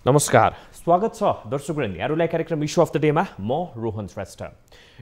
नमस्कार, स्वागत छ दर्शकवृन्द यहाँहरूलाई कार्यक्रम इस्यु अफ द डेमा म Rohan Shrestha.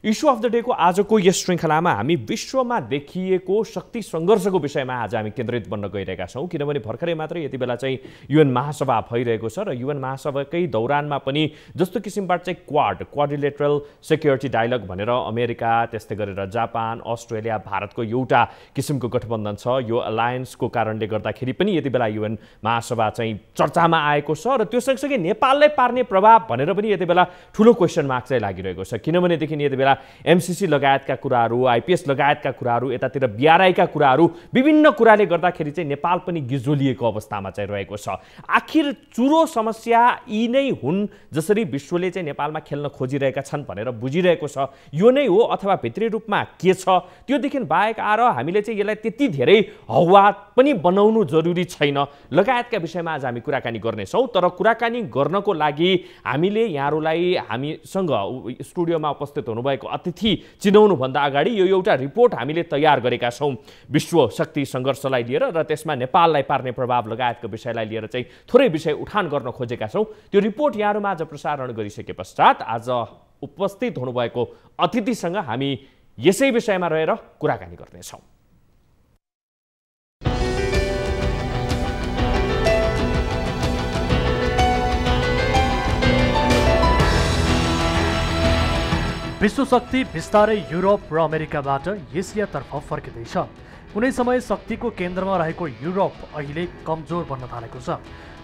Issue of the day को आजको यस श्रृङ्खलामा हामी विश्वमा देखिएको शक्ति सङ्घर्षको विषयमा आज हामी केन्द्रित बन्न गइरहेका छौँ, किनभने भर्खरै मात्रै यति बेला चाहिँ युएन महासभा भइरहेको छ र युएन महासभाकै दौरानमा पनि जस्तो किसिमबाट चाहिँ क्वाड्रिलेटरल सेक्युरिटी डायलग भनेर अमेरिका, त्यस्तै गरेर जापान, अस्ट्रेलिया, भारतको एउटा किसिमको गठबन्धन छ। यो अलायन्सको कारणले गर्दाखेरि पनि यति बेला युएन महासभा चाहिँ चर्चामा आएको छ र त्यो सँगसँगै नेपाललाई पार्ने प्रभाव भनेर पनि यति बेला ठुलो क्वेसन मार्क चाहिँ लागिरहेको छ। किनभनेदेखि यति बेला एमसीसी लगायतका कुराहरू, आइपीएस लगायतका कुराहरू, यतातिर बीआरआईका कुराहरू, विभिन्न कुराले गर्दाखेरि चाहिँ नेपाल पनि गिजोलिएको अवस्थामा चाहिँ रहेको छ। आखिर चुरो समस्या यी नै हुन् जसरी विश्वले चाहिँ नेपालमा खेल्न खोजिरहेका छन् भनेर बुझिरहेको छ। यो नै हो अथवा भित्री रूपमा के छ त्योदेखि बाहेक आएर हामीले चाहिँ यसलाई त्यति धेरै हवा पनि बनाउनु जरुरी छैन लगायतका विषयमा आज हामी कुराकानी गर्नेछौँ। तर कुराकानी गर्नको लागि हामीले यहाँहरूलाई हामीसँग स्टुडियोमा उपस्थित हुनुभएको अतिथि चिनाउनुभन्दा अगाडि यो एउटा रिपोर्ट हामीले तयार गरेका छौँ विश्व शक्ति सङ्घर्षलाई लिएर र त्यसमा नेपाललाई पार्ने प्रभाव लगायतको विषयलाई लिएर चाहिँ थोरै विषय उठान गर्न खोजेका छौँ। त्यो रिपोर्ट यहाँहरूमा आज प्रसारण गरिसके पश्चात आज उपस्थित हुनुभएको अतिथिसँग हामी यसै विषयमा रहेर कुराकानी गर्नेछौँ। विश्वशक्ति बिस्तारै युरोप र अमेरिकाबाट एसियातर्फ फर्किँदैछ। कुनै समय शक्तिको केन्द्रमा रहेको युरोप अहिले कमजोर बन्न थालेको छ।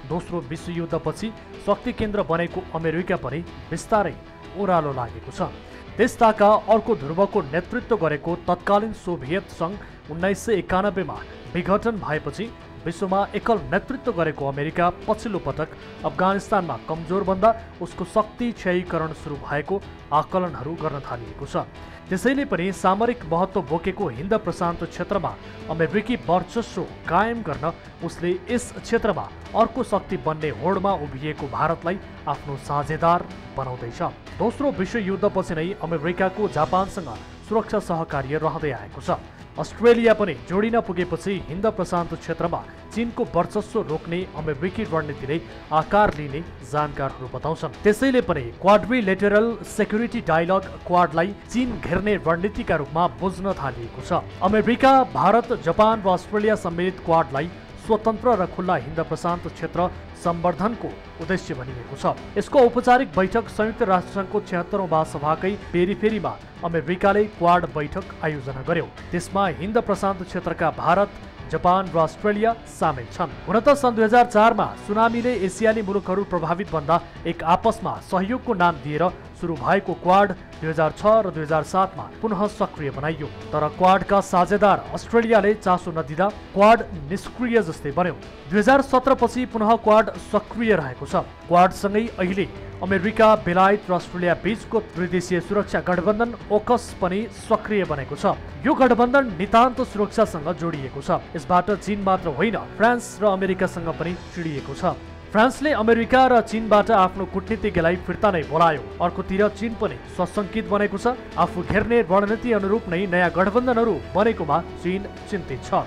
दोस्रो विश्वयुद्धपछि शक्ति केन्द्र बनेको अमेरिका पनि बिस्तारै ओह्रालो लागेको छ। त्यसताका अर्को ध्रुवको नेतृत्व गरेको तत्कालीन सोभियत सङ्घ 1991 मा विघटन भएपछि विश्वमा एकल नेतृत्व गरेको अमेरिका पछिल्लो पटक अफगानिस्तानमा कमजोर बन्दा उसको शक्ति क्षयीकरण सुरु भएको आकलनहरू गर्न थालिएको छ। त्यसैले पनि सामरिक महत्त्व बोकेको हिन्द प्रशान्त क्षेत्रमा अमेरिकी वर्चस्व कायम गर्न उसले यस क्षेत्रमा अर्को शक्ति बन्ने होडमा उभिएको भारतलाई आफ्नो साझेदार बनाउँदैछ। दोस्रो विश्वयुद्धपछि नै अमेरिकाको जापानसँग सुरक्षा सहकार्य रहँदै आएको छ। अस्ट्रेलिया पनि जोडिन पुगेपछि हिन्द प्रशान्त क्षेत्रमा चीनको वर्चस्व रोक्ने अमेरिकी रणनीतिले आकार लिने जानकारहरू बताउँछन्। त्यसैले पनि क्वाड्रिलेटरल सेक्युरिटी डायलग क्वाडलाई चीन घेर्ने रणनीतिका रूपमा बुझ्न थालिएको छ। अमेरिका, भारत, जापान र अस्ट्रेलिया सम्मिलित क्वाडलाई स्वतन्त्र र खुल्ला हिन्द प्रशान्त क्षेत्र सम्वर्धनको उद्देश्य भनिएको छ। यसको औपचारिक बैठक संयुक्त राष्ट्रसङ्घको 76औं महासभाकै पेरिफेरीमा अमेरिकाले क्वाड बैठक आयोजना गर्यो। त्यसमा हिन्द प्रशान्त क्षेत्रका भारत, जापान र अस्ट्रेलिया सामेल छन्। हुन त सन् 2004 मा सुनामीले एसियाली मुलुकहरू प्रभावित बन्दा एक आपसमा सहयोगको नाम दिएर सुरु भएको क्वाड 2006 र 2007 मा पुनः सक्रिय बनाइयो। तर क्वाडका साझेदार अस्ट्रेलियाले चासो नदिँदा क्वाड निष्क्रिय जस्तै बन्यो। 2017 पछि पुनः क्वाड सक्रिय रहेको छ। क्वाडसँगै अहिले अमेरिका, बेलायत र अस्ट्रेलिया बीचको त्रिदेशीय सुरक्षा गठबन्धन ओकस पनि सक्रिय बनेको छ। यो गठबन्धन नितान्त सुरक्षासँग जोडिएको छ। यसबाट चीन मात्र होइन, फ्रान्स र अमेरिकासँग पनि चिडिएको छ। फ्रान्सले अमेरिका र चीनबाट आफ्नो कूटनीतिज्ञलाई फिर्ता नै बोलायो। अर्कोतिर चीन पनि सशङ्कित बनेको छ। आफू घेर्ने रणनीति अनुरूप नै नयाँ गठबन्धनहरू बनेकोमा चीन चिन्तित छ।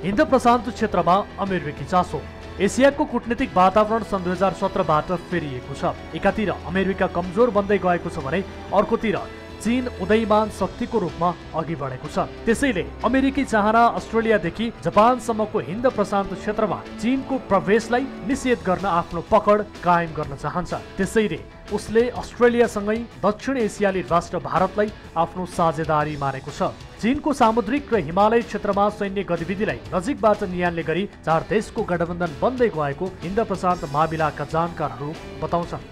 हिन्द प्रशान्त क्षेत्रमा अमेरिकी चासो। एसियाको कूटनीतिक वातावरण सन् 2017बाट फेरिएको छ। एकातिर अमेरिका कमजोर बन्दै गएको छ भने अर्कोतिर चीन उदयमान शक्तिको रूपमा अघि बढेको छ। त्यसैले अमेरिकी चाहना अस्ट्रेलियादेखि जापानसम्मको हिन्द प्रशान्त क्षेत्रमा चीनको प्रवेशलाई निषेध गर्न आफ्नो पकड कायम गर्न चाहन्छ। त्यसैले उसले अस्ट्रेलियासँगै दक्षिण एसियाली राष्ट्र भारतलाई आफ्नो साझेदारी मानेको छ। चीनको सामुद्रिक र हिमालय क्षेत्रमा सैन्य गतिविधिलाई नजिकबाट नियाल्ने गरी 4 देशको गठबन्धन बन्दै गएको हिन्द प्रशान्त मामिलाका जानकारहरू बताउँछन्।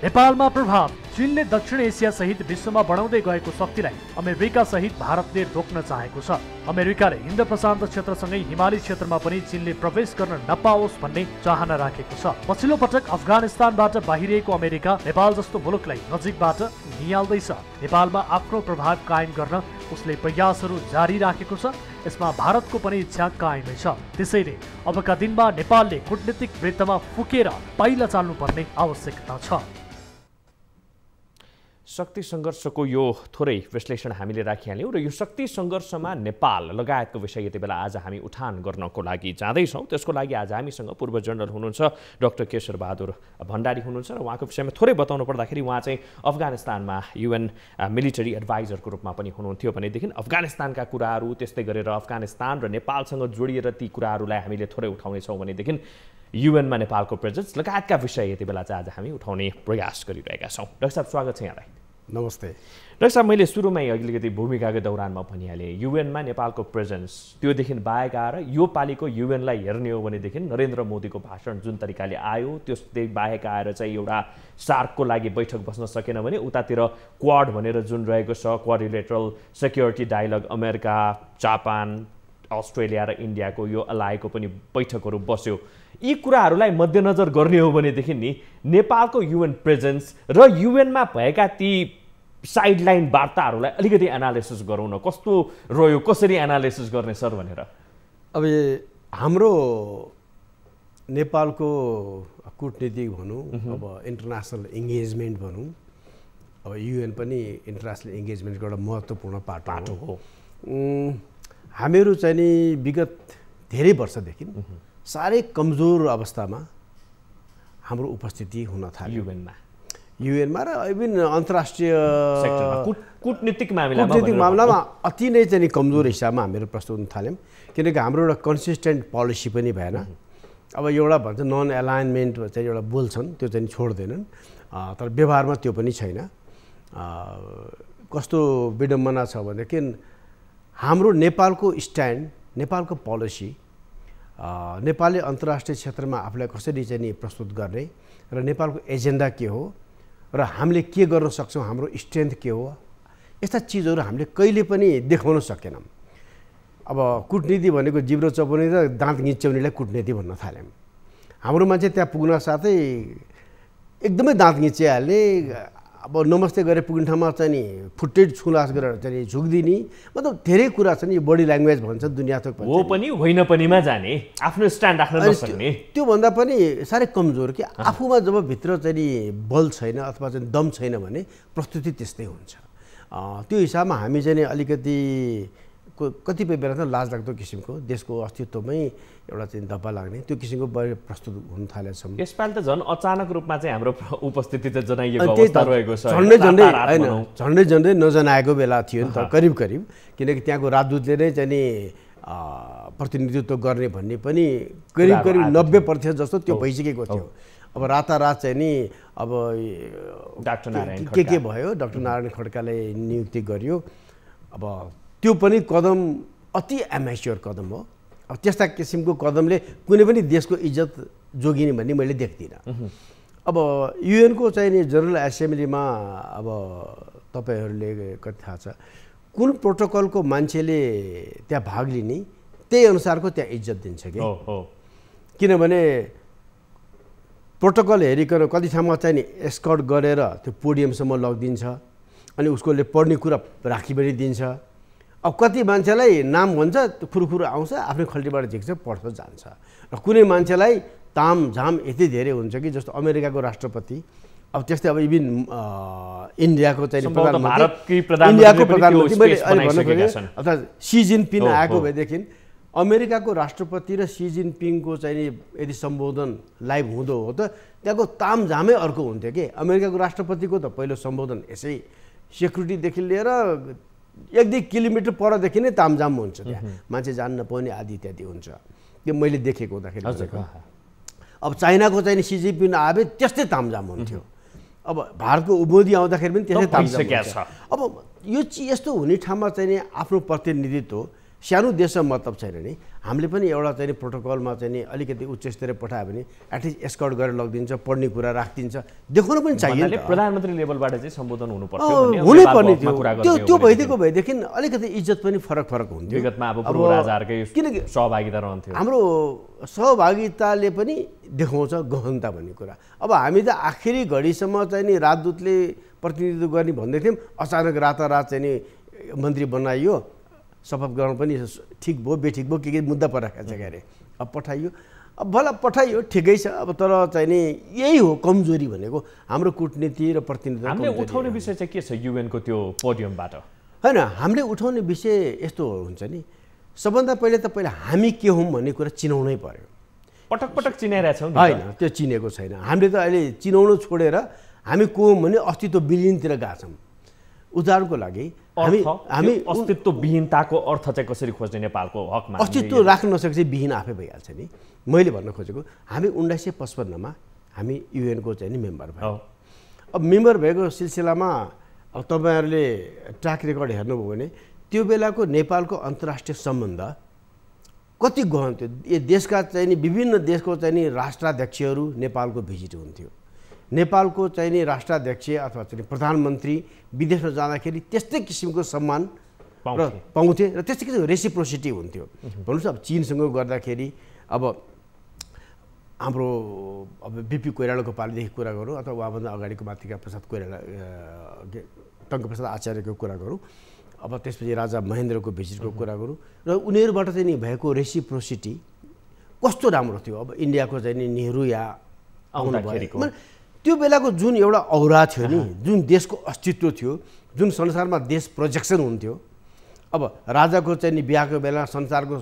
नेपालमा प्रभाव। चीनले दक्षिण एसिया सहित विश्वमा बढाउँदै गएको शक्तिलाई अमेरिका सहित भारतले रोक्न चाहेको छ। अमेरिकाले हिन्द प्रशान्त क्षेत्रसँगै हिमाली क्षेत्रमा पनि चीनले प्रवेश गर्न नपाओस् भन्ने चाहना राखेको छ। पछिल्लो पटक अफगानिस्तानबाट बाहिरिएको अमेरिका नेपाल जस्तो मुलुकलाई नजिकबाट नियाल्दैछ। नेपालमा आफ्नो प्रभाव कायम गर्न उसले प्रयासहरू जारी राखेको छ। यसमा भारतको पनि इच्छा कायमै छ। त्यसैले अबका दिनमा नेपालले कूटनीतिक वृत्तमा फुकेर पाइला चाल्नुपर्ने आवश्यकता छ। शक्ति सङ्घर्षको यो थोरै विश्लेषण हामीले राखिहाल्यौँ र यो शक्ति सङ्घर्षमा नेपाल लगायतको विषय यति बेला आज हामी उठान गर्नको लागि जाँदैछौँ। त्यसको लागि आज हामीसँग पूर्व जनरल हुनुहुन्छ डाक्टर केशर बहादुर भण्डारी हुनुहुन्छ र उहाँको विषयमा थोरै बताउनु पर्दाखेरि उहाँ चाहिँ अफगानिस्तानमा UN मिलिटरी एडभाइजरको रूपमा पनि हुनुहुन्थ्यो भनेदेखि अफगानिस्तानका कुराहरू त्यस्तै गरेर अफगानिस्तान र नेपालसँग जोडिएर ती कुराहरूलाई हामीले थोरै उठाउनेछौँ भनेदेखि UN मा नेपालको प्रेजेन्स लगायतका विषय यति बेला चाहिँ आज हामी उठाउने प्रयास गरिरहेका छौँ। डाक्टर साहब स्वागत छ यहाँलाई। नमस्ते डाक्टर साहब, मैले सुरुमै अलिकति भूमिकाको दौरानमा भनिहालेँ UN मा नेपालको प्रेजेन्स त्योदेखि बाहेक आएर यो पालिको UN लाई हेर्ने हो भनेदेखि नरेन्द्र मोदीको भाषण जुन तरिकाले आयो त्यसदेखि बाहेक आएर चाहिँ एउटा सार्कको लागि बैठक बस्न सकेन भने उतातिर क्वाड भनेर जुन रहेको छ quadrilateral security dialogue America Japan Australia र इन्डियाको यो अलायको पनि बैठकहरू बस्यो। यी कुराहरूलाई मध्यनजर गर्ने हो भनेदेखि नि नेपालको UN प्रेजेन्स र UN मा भएका ती साइडलाइन वार्ताहरूलाई अलिकति एनालिसिस गरौँ न, कस्तो रह्यो, कसरी एनालिसिस गर्ने सर भनेर। अब हाम्रो नेपालको कूटनीतिक भनौँ अब इन्टरनेसनल इङ्गेजमेन्ट भनौँ, अब UN पनि इन्टरनेसनल इङ्गेजमेन्टको एउटा महत्त्वपूर्ण पाटो हो। हामीहरू चाहिँ नि विगत धेरै वर्षदेखि साह्रै कमजोर अवस्थामा हाम्रो उपस्थिति हुन थाल्यो UN मा र इभन अन्तर्राष्ट्रिय कूटनीतिक मामलामा अति नै चाहिँ कमजोर हिसाबमा हामीहरू प्रस्तुत हुन थाल्यौँ, किनकि हाम्रो एउटा कन्सिस्टेन्ट पोलिसी पनि भएन। अब एउटा भन्छ नन एलाइनमेन्ट चाहिँ एउटा बोल्छन्, त्यो चाहिँ छोड्दैनन्, तर व्यवहारमा त्यो पनि छैन। कस्तो विडम्बना छ भनेदेखि हाम्रो नेपालको स्ट्यान्ड, नेपालको पोलिसी, नेपालले अन्तर्राष्ट्रिय क्षेत्रमा आफूलाई कसरी चाहिँ नि प्रस्तुत गर्ने र नेपालको एजेन्डा के हो र हामीले के गर्न सक्छौँ, हाम्रो स्ट्रेन्थ के हो, यस्ता चिजहरू हामीले कहिले पनि देखाउन सकेनौँ। अब कूटनीति भनेको जिब्रो चपाउने र दाँत घिच्याउनेलाई कूटनीति भन्न थाल्यौँ। हाम्रो मान्छे त्यहाँ पुग्न साथै एकदमै दाँत घिच्याइहाल्ने, अब नमस्ते गरेर पुग्ने ठाउँमा चाहिँ नि फुट्टे छुलास गरेर चाहिँ झुक्दिने, मतलब धेरै कुरा छ नि, बडी ल्याङ्ग्वेज भन्छ दुनियाँ थोक हो पनि होइन पनिमा जाने, आफ्नो स्ट्यान्ड राख्न नसक्ने, त्योभन्दा पनि साह्रै कमजोर कि आफूमा जब भित्र चाहिँ नि बल छैन अथवा चाहिँ दम छैन भने प्रस्तुति त्यस्तै हुन्छ। त्यो हिसाबमा हामी चाहिँ नि अलिकति कतिपय बेला त लाजलाग्दो किसिमको देशको अस्तित्वमै एउटा चाहिँ धप्पा लाग्ने त्यो किसिमको प्रस्तुत हुन थालेछौँ। यसपालि त झन् अचानक रूपमा चाहिँ हाम्रो उपस्थिति त जनाइएको अवस्था रहेको छ। झन्डै झन्डै नजनाएको बेला थियो नि त करिब करिब, किनकि त्यहाँको राजदूतले नै चाहिँ नि प्रतिनिधित्व गर्ने भन्ने पनि करिब करिब 90% जस्तो त्यो भइसकेको थियो। अब रातारात चाहिँ नि अब डाक्टर नारायण के भयो, डाक्टर नारायण खड्काले नियुक्ति गरियो। अब त्यो पनि कदम अति एमेच्योर कदम हो। अब त्यस्ता किसिमको कदमले कुनै पनि देशको इज्जत जोगिने भन्ने मैले देख्दिनँ। अब UN को चाहिँ नि जनरल एसेम्ब्लीमा अब तपाईँहरूले कति थाहा छ कुन प्रोटोकलको मान्छेले त्यहाँ भाग लिने त्यही अनुसारको त्यहाँ इज्जत दिन्छ कि, किनभने प्रोटोकल हेरिकन कति ठाउँमा चाहिँ नि एस्कर्ट गरेर त्यो पोडियमसम्म लगिदिन्छ अनि उसकोले पढ्ने कुरा राखी पनि दिन्छ। अब कति मान्छेलाई नाम भन्छ फुरुफुरु आउँछ, आफ्नै खल्टीबाट झिक्छ, पढ्छ, जान्छ। र कुनै मान्छेलाई तामझाम यति धेरै हुन्छ कि जस्तो अमेरिकाको राष्ट्रपति, अब त्यस्तै अब इभन इन्डियाको चाहिँ प्रधानमन्त्री मैले अहिले भन्नु खोजेँ, अर्थात् सी जिनपिङ आएको भएदेखि अमेरिकाको राष्ट्रपति र सी जिनपिङको चाहिँ यदि सम्बोधन लाइभ हुँदो हो त त्यहाँको तामझामै अर्को हुन्थ्यो कि। अमेरिकाको राष्ट्रपतिको त पहिलो सम्बोधन यसै सेक्युरिटीदेखि लिएर 1-2 किलोमिटर परदेखि नै तामझाम हुन्छ, त्यहाँ मान्छे जान नपाउने आदि इत्यादि हुन्छ। त्यो मैले देखेको हुँदाखेरि। अब चाइनाको चाहिँ सी जिनपिङ आए त्यस्तै तामझाम हुन्थ्यो। अब भारतको मोदी आउँदाखेरि पनि त्यस्तै तामझाम हुन्छ। अब यो यस्तो हुने ठाउँमा चाहिँ नि आफ्नो प्रतिनिधित्व सानो देशमा मतलब छैन नि, हामीले पनि एउटा चाहिँ प्रोटोकलमा चाहिँ नि अलिकति उच्च स्तरीय पठायो भने एटलिस्ट एस्कर्ट गरेर लगिदिन्छ, पढ्ने कुरा राखिदिन्छ, देखाउन पनि चाहियो। प्रधानमन्त्री लेभलबाट चाहिँ सम्बोधन हुनुपर्ने थियो। त्यो भइदिएको भएदेखि अलिकति इज्जत पनि फरक हुन्थ्यो। विगतमा अब पूर्व राजाहरुकै किनकि सहभागिता रहन्थ्यो, हाम्रो सहभागिताले पनि देखाउँछ गहनता भन्ने कुरा। अब हामी त आखिरी घडीसम्म चाहिँ नि राजदूतले प्रतिनिधित्व गर्ने भन्दै थियौँ, अचानक रातारात चाहिँ नि मन्त्री बनाइयो, शपथ ग्रहण पनि ठिक भयो बेठिक भयो के मुद्दा परिरहेको छ अरे। अब पठाइयो, अब भला पठाइयो ठिकै छ। अब तर चाहिँ नि यही हो कमजोरी भनेको हाम्रो कूटनीति र प्रतिनिधित्व। हामीले उठाउने विषय चाहिँ के छ युएनको त्यो पोडियमबाट? हैन, हामीले उठाउने विषय यस्तो हुन्छ नि, सबभन्दा पहिला हामी के हौँ भन्ने कुरा चिनाउनै पर्यो। पटक पटक चिनाइरहेछौँ नि। होइन, त्यो चिनेको छैन। हामीले त अहिले चिनाउनु छोडेर हामी को हौँ भने अस्तित्व विलीनतिर गएका छौँ। उदाहरणको लागि हामी अस्तित्वविहीनताको अर्थ चाहिँ कसरी खोज्ने नेपालको हकमा? अस्तित्व राख्न नसकेपछि विहीन आफै भइहाल्छ नि। मैले भन्न खोजेको हामी 1955 मा हामी युएनको चाहिँ नि मेम्बर भयो। अब मेम्बर भएको सिलसिलामा अब तपाईँहरूले ट्र्याक रेकर्ड हेर्नुभयो भने त्यो बेलाको नेपालको अन्तर्राष्ट्रिय सम्बन्ध कति गहन थियो। यो देशका चाहिँ नि विभिन्न देशको चाहिँ नि राष्ट्राध्यक्षहरू नेपालको भिजिट हुन्थ्यो। नेपालको चाहिँ नि राष्ट्राध्यक्ष अथवा चाहिँ प्रधानमन्त्री विदेशमा जाँदाखेरि त्यस्तै किसिमको सम्मान पाउँथे र त्यस्तै किसिमको रेसिप्रोसिटी हुन्थ्यो। भन्नुहोस् अब चीनसँग गर्दाखेरि अब हाम्रो अब बिपी कोइरालाको पालिदेखि कुरा गरौँ अथवा उहाँभन्दा अगाडिको माथिका प्रसाद कोइराला टङ्कप्रसाद आचार्यको कुरा गरौँ, अब त्यसपछि राजा महेन्द्रको भिजिटको कुरा गरौँ र उनीहरूबाट चाहिँ नि भएको रेसिप्रोसिटी कस्तो राम्रो थियो। अब इन्डियाको चाहिँ नि नेहरू या आउनुभएको त्यो बेलाको जुन एउटा औरा थियो नि, जुन देशको अस्तित्व थियो, जुन संसारमा देश प्रोजेक्सन हुन्थ्यो। अब राजाको चाहिँ नि बिहाको बेला संसारको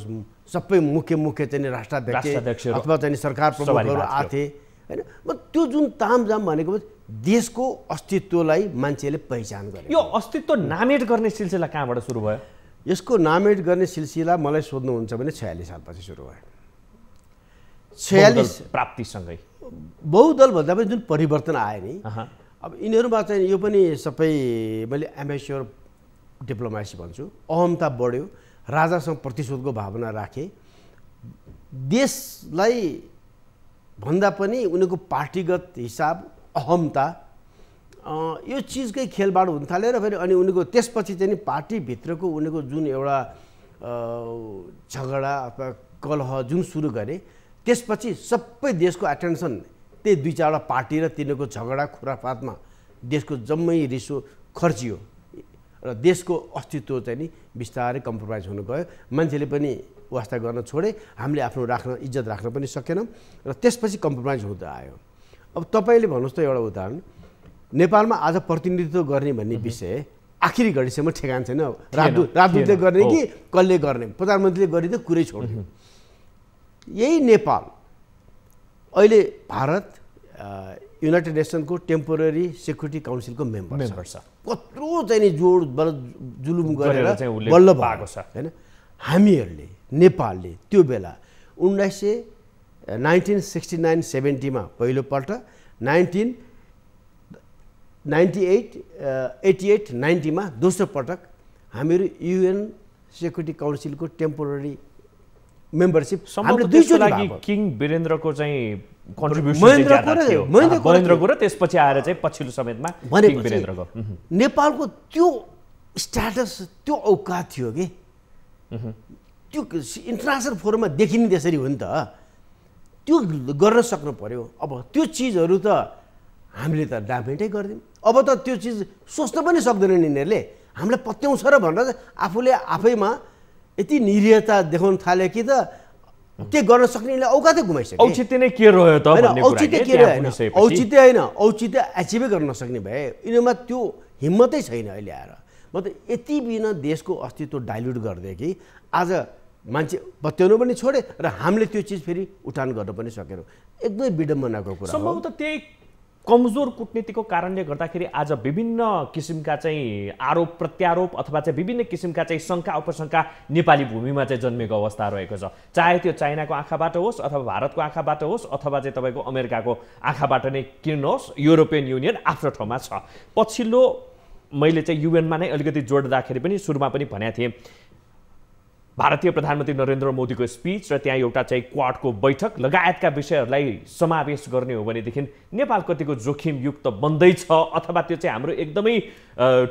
सबै मुख्य चाहिँ नि राष्ट्राध्यक्ष अथवा चाहिँ सरकार प्रमुखहरू आथे हैन। त्यो जुन तामझाम भनेको देशको अस्तित्वलाई मान्छेले पहिचान गरे। यो अस्तित्व नामेट गर्ने सिलसिला कहाँबाट सुरु भयो? यसको नामेट गर्ने सिलसिला मलाई सोध्नुहुन्छ भने 46 सालपछि सुरु भयो। 46 प्राप्तिसँगै बहुदल भन्दा पनि जुन परिवर्तन आयो नि, अब यिनीहरूमा चाहिँ यो पनि सबै मैले एमेच्योर डिप्लोमेसी भन्छु, अहमता बढ्यो, राजासँग प्रतिशोधको भावना राखे, देशलाई भन्दा पनि उनीहरूको पार्टीगत हिसाब अहमता यो चिजकै खेलबाड हुन थाल्यो र फेरि अनि उनीहरूको त्यसपछि चाहिँ नि पार्टीभित्रको उनीहरूको जुन एउटा झगडा अथवा कलह जुन सुरु गरे, त्यसपछि सबै देशको एटेन्सन त्यही 2-4वटा पार्टी र तिनीहरूको झगडा खुराफातमा देशको जम्मै रिसो खर्चियो र देशको अस्तित्व चाहिँ नि बिस्तारै कम्प्रोमाइज हुन गयो। मान्छेले पनि वास्ता गर्न छोडे, हामीले आफ्नो इज्जत राख्न पनि सकेनौँ र त्यसपछि कम्प्रोमाइज हुँदै आयो। अब तपाईँले भन्नुहोस् त एउटा उदाहरण, नेपालमा आज प्रतिनिधित्व गर्ने भन्ने विषय आखिरी घडीसम्म ठेगान छैन। राजदूतले गर्ने कि कसले गर्ने, प्रधानमन्त्रीले गर्ने त कुरै छोड्यो। यही नेपाल अहिले भारत युनाइटेड नेसनको टेम्पोररी सेक्युरिटी काउन्सिलको मेम्बर छ। कत्रो चाहिँ नि जोड जुलुम गरेर बल्ल भएको छ हैन। हामीहरूले नेपालले त्यो बेला 1969-70 मा पहिलोपल्ट, 1988-90 मा दोस्रो पटक हामीहरू युएन सेक्युरिटी काउन्सिलको टेम्पोररी मेम्बरशिप हामीले दुईचोटि लागि किङ वीरेन्द्रको चाहिँ कन्ट्रिब्युसन महेन्द्रको र त्यसपछि आएर चाहिँ पछिल्लो समयमा किङ वीरेन्द्रको नेपालको त्यो स्ट्याटस त्यो औकात थियो कि त्यो इन्टरनेसनल फोरममा देखिने त्यसरी हो नि त। त्यो गर्न सक्नु पर्यो। अब त्यो चिजहरू त हामीले त डामेटै गरिदिउँ। अब त त्यो चिज सोच्न पनि सक्दैनन् यिनीहरूले, हामीलाई पत्याउँछ र भनेर आफूले आफैमा यति निरीहता देखाउन थाले कि त त्यो गर्न सक्नेले औकातै गुमाइसक्यो। औचित्य नै के रह्यो त भन्ने कुरा औचित्य के रह्यो? औचित्य होइन, औचित्य एचिभै गर्न नसक्ने भए यिनीमा त्यो हिम्मतै छैन अहिले आएर। मतलब यति बिना देशको अस्तित्व डाइल्युट गरिदियो कि आज मान्छे बत्याउनु पनि छोडे र हामीले त्यो चिज फेरि उठान गर्न पनि सकेनौँ। एकदमै विडम्बनाको कुरा हो। सम्भवतः त्यही कमजोर कूटनीतिको कारणले गर्दाखेरि आज विभिन्न किसिमका चाहिँ आरोप प्रत्यारोप अथवा चाहिँ विभिन्न किसिमका चाहिँ शङ्का उपशङ्का नेपाली भूमिमा चाहिँ जन्मेको अवस्था रहेको छ। चाहे त्यो चाइनाको आँखाबाट होस् अथवा भारतको आँखाबाट होस् अथवा चाहिँ तपाईँको अमेरिकाको आँखाबाट नै किन होस्, युरोपियन युनियन आफ्नो ठाउँमा छ। पछिल्लो मैले चाहिँ युएनमा नै अलिकति जोड्दाखेरि पनि सुरुमा पनि भनेको थिएँ, भारतीय प्रधानमन्त्री नरेन्द्र मोदीको स्पिच र त्यहाँ एउटा चाहिँ क्वाडको बैठक लगायतका विषयहरूलाई समावेश गर्ने हो भनेदेखि नेपाल कतिको जोखिमयुक्त बन्दैछ अथवा त्यो चाहिँ हाम्रो एकदमै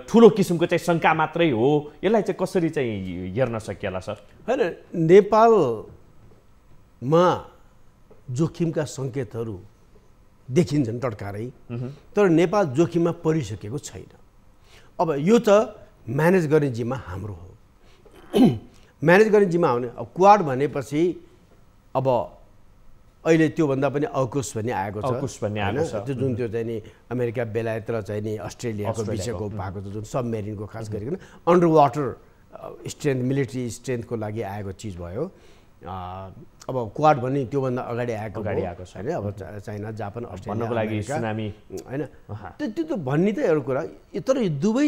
ठुलो किसिमको चाहिँ शङ्का मात्रै हो, यसलाई चाहिँ कसरी चाहिँ हेर्न सकिएला सर? होइन, नेपालमा जोखिमका सङ्केतहरू देखिन्छन् टड्कारै, तर नेपाल जोखिममा परिसकेको छैन। अब यो त म्यानेज गर्ने जिम्मा हाम्रो हो। म्यानेज गर्ने जिम्मा हो भने अब क्वाड भनेपछि अब अहिले त्योभन्दा पनि AUKUS भन्ने आएको छ, AUKUS भन्ने आएको छ, त्यो जुन त्यो चाहिँ नि अमेरिका, बेलायत र चाहिँ नि अस्ट्रेलियाको विषयको भएको छ, जुन सबमेरिनको खास गरिकन अन्डर वाटर स्ट्रेन्थ, मिलिट्री स्ट्रेन्थको लागि आएको चिज भयो। अब क्वाड भन्ने त्योभन्दा अगाडि आएको छ होइन, अब चाइना, जापान, अस्ट्रेलियाको लागि सुनामी होइन, त्यो भन्ने त एउटा कुरा। तर यो दुवै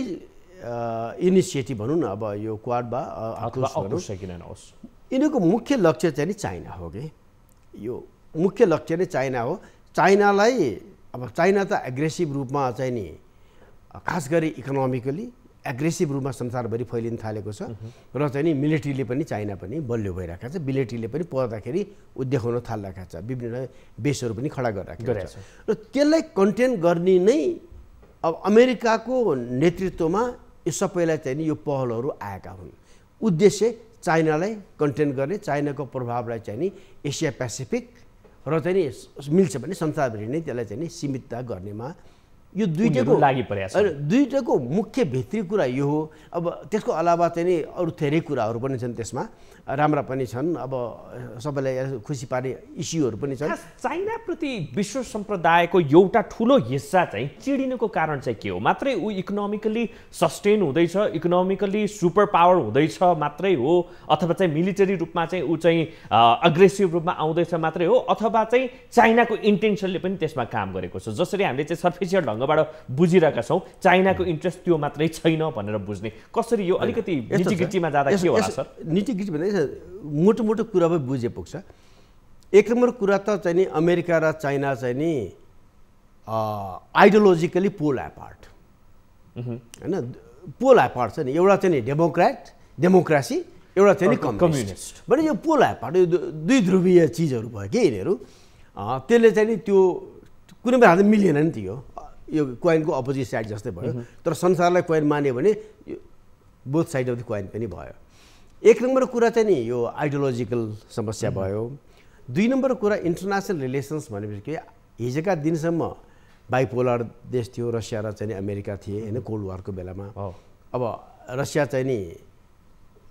इनिसिएटिभ भनौँ न, अब यो क्वाड बा AUKUS किन नहोस्, यिनीहरूको मुख्य लक्ष्य चाहिँ नि चाइना हो कि, यो मुख्य लक्ष्य नै चाइना हो। चाइनालाई अब चाइना त एग्रेसिभ रूपमा चाहिँ नि खास गरी इकोनोमिकली एग्रेसिभ रूपमा संसारभरि फैलिन थालेको छ र चाहिँ नि मिलिट्रीले पनि चाइना पनि बलियो भइरहेको छ, मिलिट्रीले पनि पर्दाखेरि देखाउन थालिरहेको छ, विभिन्न बेसहरू पनि खडा गरिरहेको छ र त्यसलाई कन्टेन गर्ने नै अब अमेरिकाको नेतृत्वमा यो सबैलाई चाहिँ नि यो पहलहरू आएका हुन्। उद्देश्य चाइनालाई कन्टेन गर्ने, चाइनाको प्रभावलाई चाहिँ नि एसिया पेसिफिक र चाहिँ नि मिल्छ भने संसारभरि नै त्यसलाई चाहिँ नि सीमित गर्नेमा यो दुईटाको मुख्य भित्री कुरा यो हो। अब त्यसको अलावा चाहिँ नि अरू धेरै कुराहरू पनि छन्, त्यसमा राम्रा पनि छन्, अब सबैलाई खुसी पार्ने इस्युहरू पनि छन्। चाइनाप्रति विश्व सम्प्रदायको एउटा ठुलो हिस्सा चाहिँ चिडिनुको कारण चाहिँ के हो? मात्रै ऊ इकोनोमिकली सस्टेन हुँदैछ, इकोनोमिकली सुपर पावर हुँदैछ मात्रै हो, अथवा चाहिँ मिलिटरी रूपमा चाहिँ ऊ चाहिँ अग्रेसिभ रूपमा आउँदैछ मात्रै हो, अथवा चाहिँ चाइनाको इन्टेन्सनले पनि त्यसमा काम गरेको छ? जसरी हामीले चाहिँ सर्फेसियल ढङ्गबाट बुझिरहेका छौँ, चाइनाको इन्ट्रेस्ट त्यो मात्रै छैन भनेर बुझ्ने, कसरी यो अलिकति निटिगिटीमा जाँदा के होला सर? निटिगिटी भन्दा मोटो मोटो कुरा पनि बुझे पुग्छ। एक नम्बर कुरा त चाहिँ नि अमेरिका र चाइना चाहिँ नि आइडियोलोजिकली पोल एपार्ट होइन, पोल एपार्ट छ नि। एउटा चाहिँ नि डेमोक्रेसी, एउटा चाहिँ नि कम्युनिस्ट भने यो पोल एपार्ट, यो दुई ध्रुवीय चिजहरू भयो कि यिनीहरू। त्यसले चाहिँ नि त्यो कुनै पनि हालत मिलेन नि, त्यो यो कोइनको अपोजिट साइड जस्तै भयो। तर संसारलाई कोइन मान्यो भने both side of the coin पनि भयो। एक नम्बर कुरा चाहिँ नि यो आइडियोलोजिकल समस्या भयो। दुई नम्बर कुरा इन्टरनेसनल रिलेसन्स भनेपछि के, हिजोका दिनसम्म बाइपोलर देश थियो, रसिया र चाहिँ अमेरिका थिए होइन, कोल्ड वारको बेलामा। अब रसिया चाहिँ नि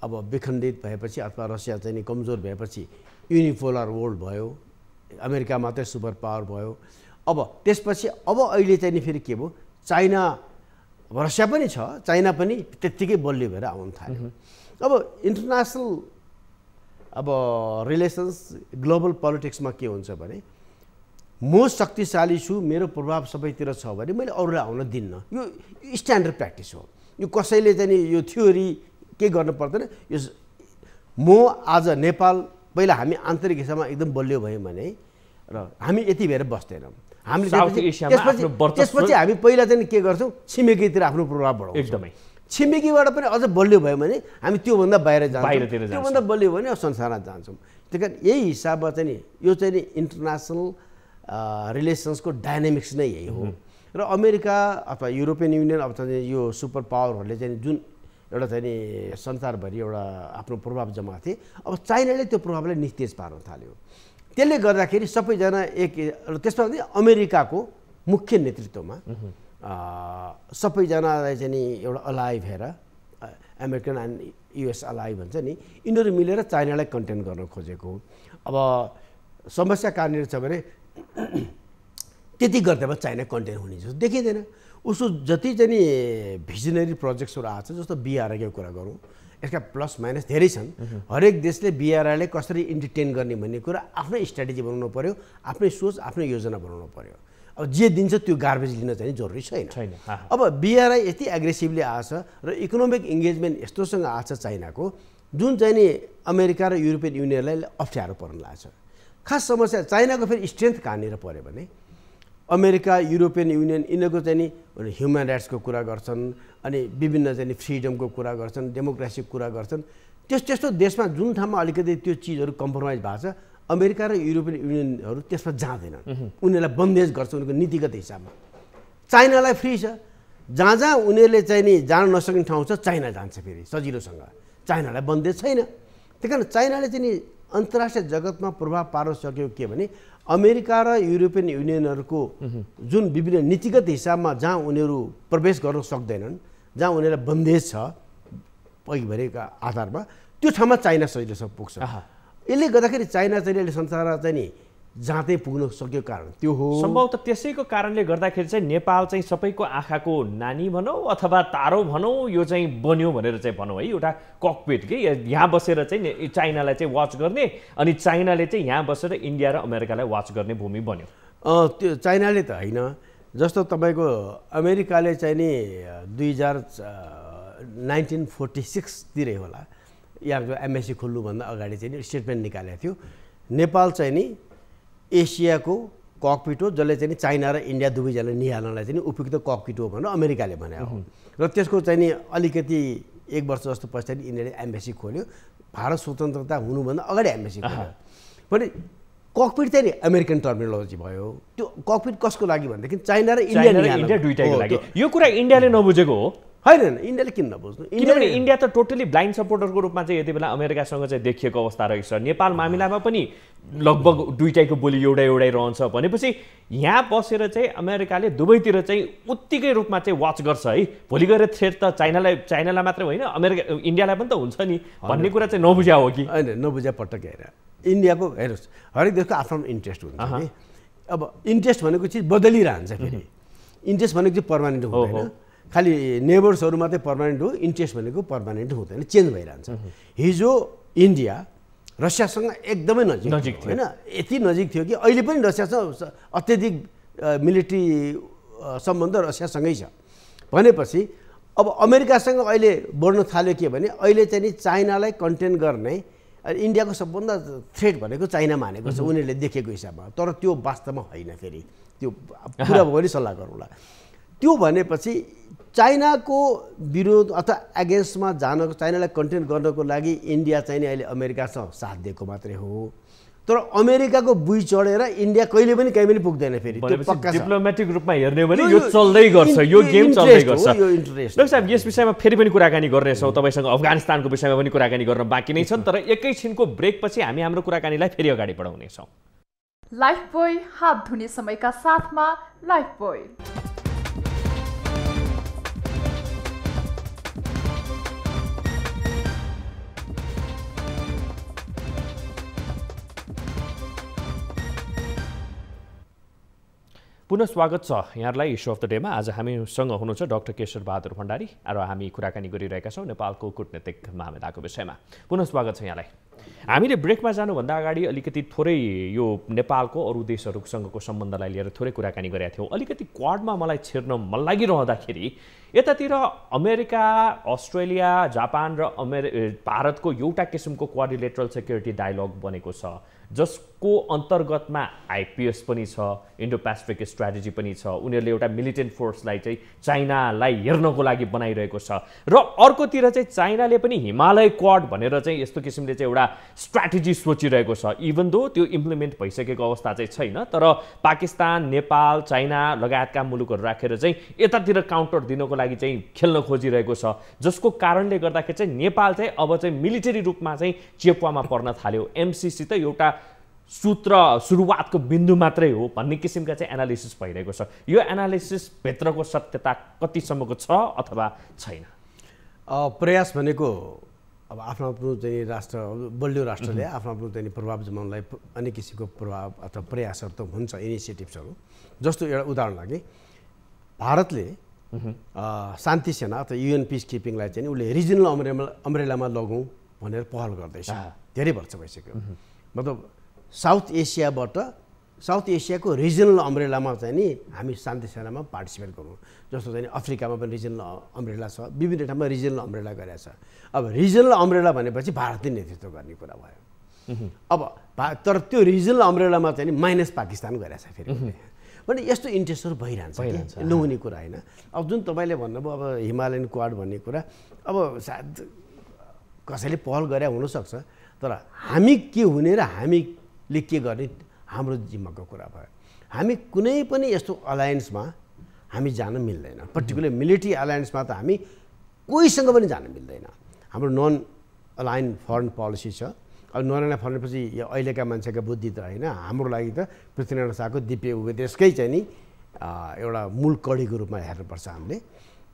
अब विखण्डित भएपछि अथवा रसिया चाहिँ नि कमजोर भएपछि युनिपोलर वर्ल्ड भयो, अमेरिका मात्रै सुपर पावर भयो। अब त्यसपछि अब अहिले चाहिँ नि फेरि के भयो, चाइना, रसिया पनि छ, चाइना पनि त्यत्तिकै बलियो भएर आउन थाल्यो। अब इन्टरनेसनल अब रिलेसन्स ग्लोबल पोलिटिक्समा के हुन्छ भने, म शक्तिशाली छु, मेरो प्रभाव सबैतिर छ भने मैले अरूलाई आउन दिन्न। यो स्ट्यान्डर्ड प्र्याक्टिस हो। यो कसैले चाहिँ नि यो थ्योरी के गर्नु पर्दैन। यो म आज नेपाल, पहिला हामी आन्तरिक हिसाबमा एकदम बलियो भयौँ भने र हामी यति भएर बस्दैनौँ, हामीले त्यसपछि हामी पहिला चाहिँ के गर्छौँ, छिमेकीतिर आफ्नो प्रभाव बढाउँछौँ। एकदमै छिमेकीबाट पनि अझ बलियो भयो भने हामी त्योभन्दा बाहिर जान्छौँ, त्योभन्दा बलियो भने संसारमा जान्छौँ। त्यही कारण यही हिसाबमा चाहिँ नि यो चाहिँ नि इन्टरनेसनल रिलेसन्सको डाइनामिक्स नै यही हो। र अमेरिका अथवा युरोपियन युनियन अथवा यो सुपर पावरहरूले चाहिँ जुन एउटा चाहिँ नि संसारभरि एउटा आफ्नो प्रभाव जमाएको थिए, अब चाइनाले त्यो प्रभावलाई निस्तेज पार्न थाल्यो। त्यसले गर्दाखेरि सबैजना एक, त्यसमा पनि अमेरिकाको मुख्य नेतृत्वमा सबैजनालाई चाहिँ नि एउटा अलाइ भएर, अमेरिकन एन्ड युएस अलाइ भन्छ नि, यिनीहरू मिलेर चाइनालाई कन्टेन गर्न खोजेको। अब समस्या कहाँनिर छ भने त्यति गर्दामा चाइना कन्टेन हुने जस्तो देखिँदैन। उसको जति चाहिँ नि भिजनरी प्रोजेक्ट्सहरू आएको छ, जस्तो बिआरआईको कुरा गरौँ, यसका प्लस माइनस धेरै छन्। हरेक देशले बिआरआईलाई कसरी इन्टरटेन गर्ने भन्ने कुरा आफ्नै स्ट्राटेजी बनाउनु पऱ्यो, आफ्नै सोच, आफ्नै योजना बनाउनु पऱ्यो। अब जे दिन्छ त्यो गार्बेज लिन चाहिँ जरुरी छैन। अब बिआरआई यति एग्रेसिभली आएछ र इकोनोमिक इङ्गेजमेन्ट यस्तोसँग आएछ चाइनाको, जुन चाहिँ नि अमेरिका र युरोपियन युनियनलाई अप्ठ्यारो पर्न लागेछ। खास समस्या चाइनाको फेरि स्ट्रेन्थ कहाँनिर पऱ्यो भने, अमेरिका, युरोपियन युनियन यिनीहरूको चाहिँ नि ह्युमन राइट्सको कुरा गर्छन्, अनि विभिन्न चाहिँ नि फ्रिडमको कुरा गर्छन्, डेमोक्रेसीको कुरा गर्छन्। त्यस्तो देशमा जुन ठाउँमा अलिकति त्यो चिजहरू कम्प्रोमाइज भएको छ, अमेरिका र युरोपियन युनियनहरू त्यसमा जाँदैनन्, उनीहरूलाई बन्देज गर्छ उनीहरूको नीतिगत हिसाबमा। चाइनालाई फ्री छ, जहाँ जहाँ उनीहरूले चाहिँ नि जान नसक्ने ठाउँ छ चाइना जान्छ फेरि सजिलोसँग, चाइनालाई बन्देज छैन। त्यही कारण चाइनाले चाहिँ नि अन्तर्राष्ट्रिय जगतमा प्रभाव पार्न सक्यो के भने, अमेरिका र युरोपियन युनियनहरूको जुन विभिन्न नीतिगत हिसाबमा जहाँ उनीहरू प्रवेश गर्न सक्दैनन्, जहाँ उनीहरूलाई बन्देज छ पहिभरिका आधारमा, त्यो ठाउँमा चाइना सजिलोसँग पुग्छ। यसले गर्दाखेरि चाइना चाहिँ अहिले संसारमा चाहिँ नि जाँदै पुग्न सक्यो कारण त्यो हो। सम्भवतः त्यसैको कारणले गर्दाखेरि चाहिँ नेपाल चाहिँ सबैको आँखाको नानी भनौँ अथवा तारो भनौँ यो चाहिँ बन्यो भनेर चाहिँ भनौँ है, एउटा ककपिट कि यहाँ बसेर चाहिँ चाइनालाई चाहिँ वाच गर्ने अनि चाइनाले चाहिँ यहाँ बसेर इन्डिया र अमेरिकालाई वाच गर्ने भूमि बन्यो। त्यो चाइनाले त होइन, जस्तो तपाईँको अमेरिकाले चाहिँ नि 1946तिरै होला यहाँको एमएससी खोल्नुभन्दा अगाडि चाहिँ नि स्टेटमेन्ट निकालेको थियो, नेपाल चाहिँ नि एसियाको ककपिट हो जसले चाहिँ चाइना र इन्डिया दुवैजनालाई निहाल्नलाई चाहिँ उपयुक्त ककपिट हो भनेर अमेरिकाले भनेको हो। र त्यसको चाहिँ नि अलिकति 1 वर्ष जस्तो पछाडि इन्डियाले एम्बेसी खोल्यो, भारत स्वतन्त्रता हुनुभन्दा अगाडि एम्बेसी खोल्यो भने ककपिट चाहिँ नि अमेरिकन टर्मिनोलोजी भयो। त्यो ककपिट कसको लागि भनेदेखि चाइना र इन्डिया दुईटैको लागि। यो कुरा इन्डियाले नबुझेको हो होइन, इन्डियाले किन नबुझ्नु? किनभने इन्डिया त टोटली ब्लाइन्ड सपोर्टरको रूपमा चाहिँ यति बेला अमेरिकासँग चाहिँ देखिएको अवस्था रहेछ। नेपाल मामिलामा पनि लगभग दुईटैको बोली एउटै रहन्छ भनेपछि यहाँ बसेर चाहिँ अमेरिकाले दुवैतिर चाहिँ उत्तिकै रूपमा चाहिँ वाच गर्छ है। भोलि गएर थ्रेट त चाइनालाई मात्रै होइन इन्डियालाई पनि त हुन्छ नि भन्ने कुरा चाहिँ नबुझ्या हो कि होइन? नबुझ्या पटक हेर, इन्डियाको हेर्नुहोस् हरेक देशको आफ्नो इन्ट्रेस्ट हुन्छ कि। अब इन्ट्रेस्ट भनेको चिज बदलिरहन्छ, फेरि इन्ट्रेस्ट भनेको चाहिँ पर्मानेन्ट हुँदैन, खालि नेबर्सहरू मात्रै पर्मानेन्ट हो, इन्ट्रेस्ट भनेको पर्मानेन्ट हुँदैन, चेन्ज भइरहन्छ। हिजो इन्डिया रसियासँग एकदमै नजिक थियो होइन, यति नजिक थियो कि अहिले पनि रसियासँग अत्यधिक मिलिट्री सम्बन्ध रसियासँगै छ भनेपछि अब अमेरिकासँग अहिले बढ्न थाल्यो के भने अहिले चाहिँ नि चाइनालाई कन्टेन गर्ने इन्डियाको सबभन्दा थ्रेट भनेको चाइना मानेको छ उनीहरूले देखेको हिसाबमा, तर त्यो वास्तवमा होइन। फेरि त्यो पुरा भयो भने सल्लाह गरौँला। त्यो भनेपछि चाइनाको विरोध अथवा एगेन्स्टमा जानको, चाइनालाई कन्टेन गर्नको लागि इन्डिया चाहिँ अहिले अमेरिकासँग साथ दिएको मात्रै हो, तर अमेरिकाको बुई चढेर इन्डिया कहिले पनि कहीँ पनि पुग्दैन। फेरि त्यो पक्का डिप्लोमेटिक रूपमा हेर्ने भने यो चल्दै गर्छ, यो गेम चल्दै गर्छ। डाक्टर साहब यस विषयमा फेरि पनि कुराकानी गर्नेछौँ, तपाईँसँग अफगानिस्तानको विषयमा पनि कुराकानी गर्न बाँकी नै छन्, तर एकैछिनको ब्रेकपछि हामी हाम्रो कुराकानीलाई फेरि अगाडि बढाउनेछौँ। लाइफबोय हात धुने समयका साथमा लाइफबोय। पुनः स्वागत छ यहाँहरूलाई इस्यु अफ द डेमा। आज हामीसँग हुनुहुन्छ डाक्टर केशर बहादुर भण्डारी र हामी कुराकानी गरिरहेका छौँ नेपालको कूटनीतिक मामिलाको विषयमा। पुनः स्वागत छ यहाँलाई। हामीले ब्रेकमा जानुभन्दा अगाडि अलिकति थोरै यो नेपालको अरू देशहरूसँगको सम्बन्धलाई लिएर थोरै कुराकानी गरेका थियौँ। अलिकति क्वाडमा मलाई छिर्न मन लागिरहँदाखेरि यतातिर अमेरिका, अस्ट्रेलिया, जापान र भारतको एउटा किसिमको क्वाड्रिलेटरल सेक्युरिटी डायलग बनेको छ, जसको अन्तर्गतमा आइपिएस पनि छ, इन्डो पेसिफिक स्ट्राटेजी पनि छ। उनीहरूले एउटा मिलिटेन्ट फोर्सलाई चाहिँ चाइनालाई हेर्नको लागि बनाइरहेको छ र अर्कोतिर चाहिँ चाइनाले पनि हिमालय क्वाड भनेर चाहिँ यस्तो किसिमले चाहिँ एउटा स्ट्राटेजी सोचिरहेको छ। इभन दो त्यो इम्प्लिमेन्ट भइसकेको अवस्था चाहिँ छैन, तर पाकिस्तान, नेपाल, चाइना लगायतका मुलुकहरू राखेर चाहिँ यतातिर काउन्टर दिनको लागि चाहिँ खेल्न खोजिरहेको छ, जसको कारणले गर्दाखेरि चाहिँ नेपाल चाहिँ अब चाहिँ मिलिटरी रूपमा चाहिँ चेपुवामा पर्न थाल्यो। एमसिसी त एउटा सुरुवातको बिन्दु मात्रै हो भन्ने किसिमका चाहिँ एनालिसिस भइरहेको छ। यो एनालिसिस भित्रको सत्यता कतिसम्मको छ अथवा छैन? प्रयास भनेको अब आफ्नो आफ्नो चाहिँ राष्ट्र, बलियो राष्ट्रले आफ्नो आफ्नो चाहिँ प्रभाव जमाउनलाई अनेक किसिमको प्रभाव अथवा प्रयासहरू त हुन्छ, इनिसिएटिभ्सहरू। जस्तो एउटा उदाहरण लागि भारतले शान्ति सेना अथवा युएन पिस किपिङलाई चाहिँ उसले रिजनल अम्ब्रेलामा लगौँ भनेर पहल गर्दैछ। धेरै वर्ष भइसक्यो। मतलब साउथ एसियाको रिजनल अम्ब्रेलामा चाहिँ नि हामी शान्ति सेनामा पार्टिसिपेट गरौँ। जस्तो चाहिँ अफ्रिकामा पनि रिजनल अम्ब्रेला छ, विभिन्न ठाउँमा रिजनल अम्ब्रेला गरेको छ। अब रिजनल अम्ब्रेला भनेपछि भारतले नेतृत्व गर्ने कुरा भयो। अब तर त्यो रिजनल अम्ब्रेलामा चाहिँ माइनस पाकिस्तान गरेको छ। फेरि भने यस्तो इन्ट्रेस्टहरू भइरहन्छ, नहुने कुरा होइन। अब जुन तपाईँले भन्नुभयो अब हिमालयन क्वाड भन्ने कुरा, अब सायद कसैले पहल गरे हुनसक्छ, तर हामी के हुने र हामीले के गर्ने हाम्रो जिम्माको कुरा भयो। हामी कुनै पनि यस्तो अलायन्समा हामी जान मिल्दैन, पर्टिकुलर मिलिट्री अलायन्समा त हामी कोहीसँग पनि जान मिल्दैन। हाम्रो नन अलाइन फरेन पोलिसी छ। अब नन अलाइन फरेन पछि अहिलेका मान्छेका बुद्धि त होइन, हाम्रो लागि त पृथ्वीनारायण शाहको दिव्य उपदेशकै चाहिँ नि एउटा मूल कडीको रूपमा हेर्नुपर्छ हामीले।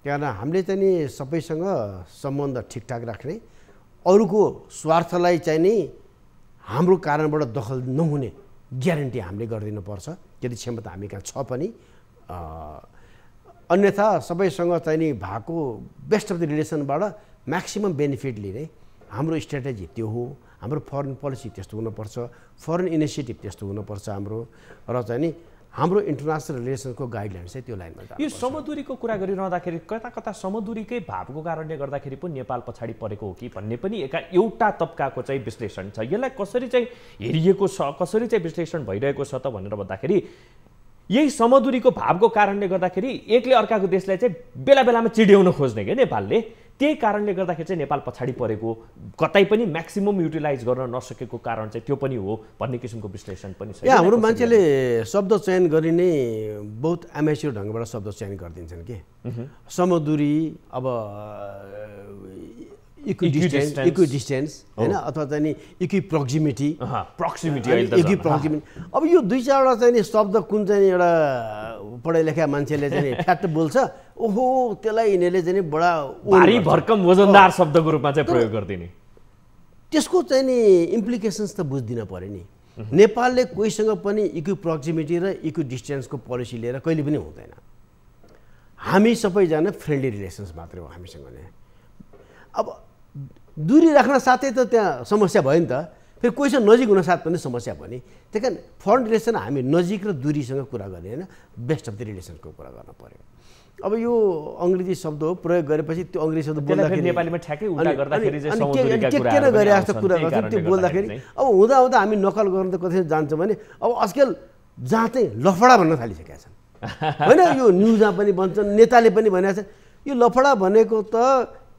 त्यहाँ हामीले चाहिँ नि सबैसँग सम्बन्ध ठिकठाक राख्ने, अरूको स्वार्थलाई चाहिँ नि हाम्रो कारणबाट दखल नहुने ग्यारेन्टी हामीले गरिदिनुपर्छ, यदि क्षमता हामी कहाँ छ पनि। अन्यथा सबैसँग चाहिँ नि भएको बेस्ट अफ द रिलेसनबाट म्याक्सिमम बेनिफिट लिने हाम्रो स्ट्राटेजी त्यो हो। हाम्रो फरेन पोलिसी त्यस्तो हुनुपर्छ, फरेन इनिसिएटिभ त्यस्तो हुनुपर्छ हाम्रो, र चाहिँ नि हाम्रो इन्टरनेसनल रिलेसनको गाइडलाइन चाहिँ त्यो लाइनमा जान्छ। यो समदुरीको कुरा गरिरहँदाखेरि कता कता समदुरीकै भावको कारणले गर्दाखेरि पनि नेपाल पछाडि परेको हो कि भन्ने पनि एउटा तबकाको चाहिँ विश्लेषण छ। यसलाई कसरी चाहिँ हेरिएको छ, कसरी चाहिँ विश्लेषण भइरहेको छ त भनेर भन्दाखेरि यही समदुरीको भावको कारणले गर्दाखेरि एकले अर्काको देशलाई चाहिँ बेला बेलामा चिड्याउन खोज्ने क्या नेपालले, त्यही कारणले गर्दाखेरि चाहिँ नेपाल पछाडि परेको, कतै पनि म्याक्सिमम युटिलाइज गर्न नसकेको कारण चाहिँ त्यो पनि हो भन्ने किसिमको विश्लेषण पनि छ। यहाँ हाम्रो मान्छेले शब्द चयन गरी नै बहुत एमेच्योर ढङ्गबाट शब्द चयन गरिदिन्छन् कि समदूरी, अब इक्विडिस्टेन्स हैन, अथवा चाहिँ नि इक्विप्रोक्सिमिटी, अब यो दुई चारवटा चाहिँ नि शब्द कुन चाहिँ एउटा पढाइ लेखा मान्छेले चाहिँ फ्याट बोल्छ, ओहो त्यसलाई यिनीहरूले चाहिँ बडा भारी भरकम वजनदार शब्दको रूपमा चाहिँ प्रयोग गरिदिने, त्यसको चाहिँ नि इम्प्लिकेसन्स त बुझ्दिन पर्यो नि। नेपालले कोहीसँग पनि इक्विप्रोक्सिमिटी र इक्विडिस्टेन्सको पोलिसी लिएर कहिले पनि हुँदैन। हामी सबैजना फ्रेन्डली रिलेसन्स मात्रै हो हामीसँग नै। अब दूरी राख्न साथै त त्यहाँ समस्या भयो नि त, फेरि कोहीसँग नजिक हुन साथ पनि समस्या भयो नि। त्यही कारण फरेन रिलेसन हामी नजिक र दूरीसँग कुरा गर्ने होइन, बेस्ट अफ द रिलेसनको कुरा गर्न पर्यो। अब यो अङ्ग्रेजी शब्द हो, प्रयोग गरेपछि त्यो अङ्ग्रेजी शब्द बोल्दाखेरि नेपालीमा ठ्याक्कै उल्टा गर्दाखेरि चाहिँ समदुरीका के के गरे जस्तो कुरा गर्छ, त्यो बोल्दाखेरि अब हुँदा हुँदा हामी नकल गर्न त कतै जान्छ भने अब आजकल जहाँ चाहिँ लफडा भन्न थालिसकेका छन् होइन, यो न्युजमा पनि भन्छन्, नेताले पनि भनेको छ यो लफडा भनेको त